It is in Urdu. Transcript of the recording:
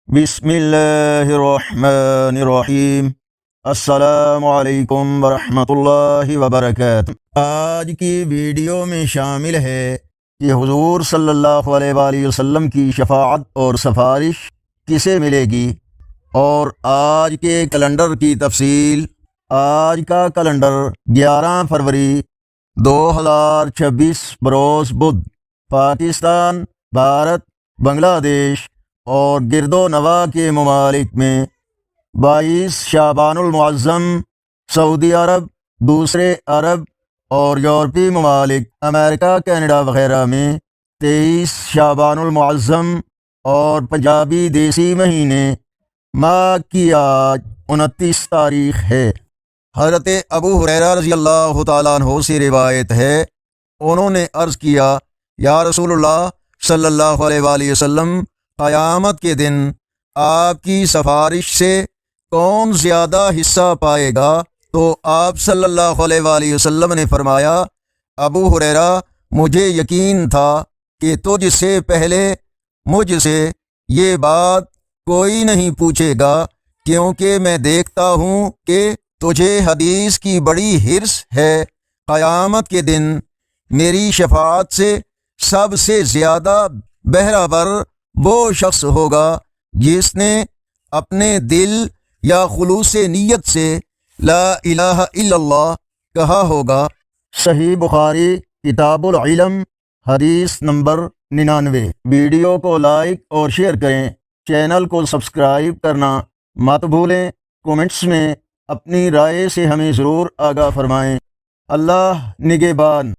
بسم اللہ الرحمن الرحیم۔ السلام علیکم ورحمۃ اللہ وبرکاتہ۔ آج کی ویڈیو میں شامل ہے کہ حضور صلی اللہ علیہ وآلہ وسلم کی شفاعت اور سفارش کسے ملے گی، اور آج کے کیلنڈر کی تفصیل۔ آج کا کیلنڈر 11 فروری 2026 بروز بدھ، پاکستان، بھارت، بنگلہ دیش اور گرد و نواح کے ممالک میں 22 شعبان المعظم، سعودی عرب، دوسرے عرب اور یورپی ممالک امریکہ، کینیڈا وغیرہ میں 23 شعبان المعظم، اور پنجابی دیسی مہینے ماہ کی آج 29 تاریخ ہے۔ حضرت ابو ہریرہ رضی اللہ تعالیٰ عنہ سے روایت ہے، انہوں نے عرض کیا، یا رسول اللہ صلی اللہ علیہ وآلہ وسلم، قیامت کے دن آپ کی سفارش سے کون زیادہ حصہ پائے گا؟ تو آپ صلی اللہ علیہ وآلہ وسلم نے فرمایا، ابو ہریرہ، مجھے یقین تھا کہ تجھ سے پہلے مجھ سے یہ بات کوئی نہیں پوچھے گا، کیونکہ میں دیکھتا ہوں کہ تجھے حدیث کی بڑی حرص ہے۔ قیامت کے دن میری شفاعت سے سب سے زیادہ بہرہ وہ شخص ہوگا جس نے اپنے دل یا خلوص نیت سے لا الہ الا اللہ کہا ہوگا۔ صحیح بخاری کتاب العلم، حدیث نمبر 99۔ ویڈیو کو لائک اور شیئر کریں، چینل کو سبسکرائب کرنا مت بھولیں۔ کومنٹس میں اپنی رائے سے ہمیں ضرور آگاہ فرمائیں۔ اللہ نگہبان۔